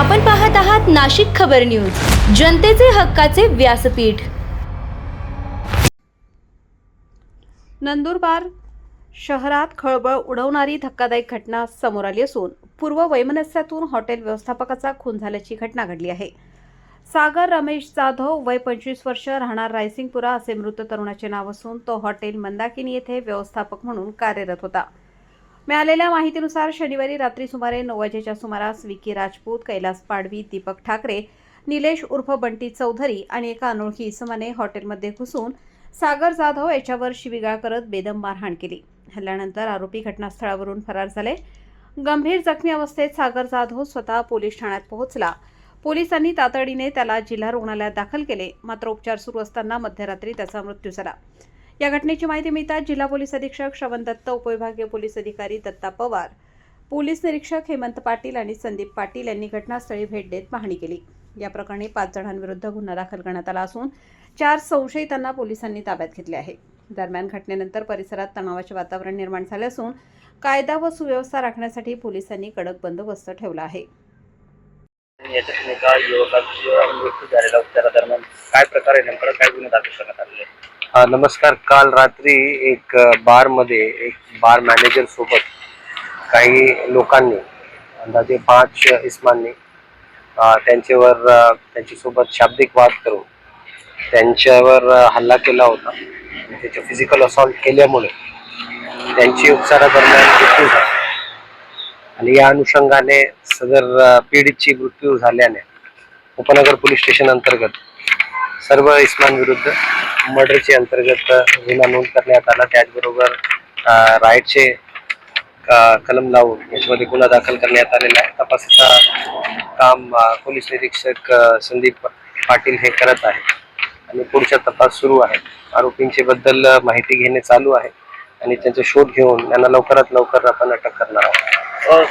आपण पाहत आहात नाशिक खबर न्यूज, जनतेचे हक्काचे व्यासपीठ। नंदुरबार शहरात खळबळ उडवणारी धक्कादायक घटना समोर आली असून पूर्व वैमनस्यातून हॉटेल व्यवस्थापकाचा खून झाल्याची घटना घडली आहे। सागर रमेश जाधव वय 25 वर्ष, राहणार रायसिंगपुरा असे मृत तरुणाचे नाव असून तो हॉटेल मंदाकिनी येथे व्यवस्थापक म्हणून कार्यरत होता। मिळालेल्या माहितीनुसार शनिवारी रात्री सुमारे 9 वाजेच्या सुमारास विकी राजपूत, कैलास पाडवी, दीपक ठाकरे, निलेश उर्फ बंटी चौधरी आणि एका अनोळखी इसमाने हॉटेलमध्ये घुसून सागर जाधव याच्यावर शिवीगाळ करत बेदम मारहाण केली। हल्ल्यानंतर आरोपी घटनास्थळावरून फरार झाले। गंभीर जखमी अवस्थेत सागर जाधव स्वतः पोलीस ठाण्यात पोहोचला। पोलिसांनी तातडीने त्याला जिल्हा रुग्णालयात दाखल केले, मात्र उपचार सुरू असताना मध्यरात्री त्याचा मृत्यू झाला। या घटनेची माहिती मिळताच जिल्हा पोलीस अधीक्षक श्रवण दत्त, उपविभागीय पोलीस अधिकारी दत्ता पवार, पोलीस निरीक्षक हेमंत पाटील आणि संदीप पाटील यांनी घटनास्थळी भेट देत पाहणी केली। या प्रकरणी 5 जणांविरुद्ध गुन्हा दाखल करण्यात आला असून 4 संशयितांना पोलिसांनी ताब्यात घेतले आहे। दरम्यान घटनेनंतर परिसरात तणावाचे वातावरण निर्माण झाले असून कायदा व सुव्यवस्था राखण्यासाठी पोलिसांनी कडक बंदोबस्त ठेवला आहे। याच्यातून एका युवकाचा मृत्यू झालेला उपचारादरम्यान काय प्रकारे नेमकं काय गुन्हे दाखल करण्यात आलेले? नमस्कार। काल रात्री एक बारमध्ये एक बार मॅनेजर सोबत काही लोकांनी अंदाजे 5 इस्मांनी त्यांच्यासोबत शाब्दिक वाद करून त्यांच्यावर हल्ला केला होता। त्याचे फिजिकल असॉल्ट केल्यामुळे त्यांची उपचारादरम्यान मृत्यू झाली आणि या अनुषंगाने सदर पीडितची मृत्यू झाल्याने उपनगर पोलीस स्टेशन अंतर्गत सर्व इस्मांविरुद्ध मर्डरचे अंतर्गत गुन्हा नोंद करण्यात आला। त्याचबरोबर राईटचे कलम लावून याच्यामध्ये गुन्हा दाखल करण्यात आलेला आहे। तपासाचा काम पोलीस निरीक्षक संदीप पाटील हे करत आहे आणि पुढचा तपास सुरू आहे। आरोपींचे बद्दल माहिती घेणे चालू आहे आणि त्यांचा शोध घेऊन त्यांना लवकरात लवकर आपण अटक करणार आहोत। सर,